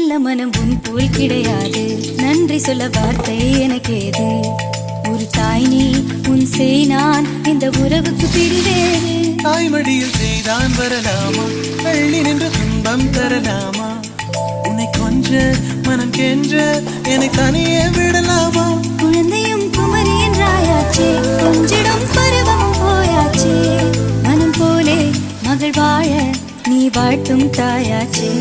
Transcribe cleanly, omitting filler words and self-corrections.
நல்ல மனம் உன் போல் கிடையாது. நன்றி சொல்ல வார்த்தை எனக்கேது. ஒரு தாய் நீ, உன் செய் நான், இந்த உறவுக்கு பிரிவேது. தாய்மடியில் செய்தான் வரலாமா, பள்ளி நின்று துன்பம் தரலாமா? உன்னை கொஞ்ச மனம் கென்ற என்னை தனியே விடலாமா? குழந்தையும் குமரி என்றாயாச்சே, கொஞ்சிடும் பருவம் போயாச்சே. மனம் போலே மகள் வாழ நீ வாழ்த்தும் தாயாச்சே.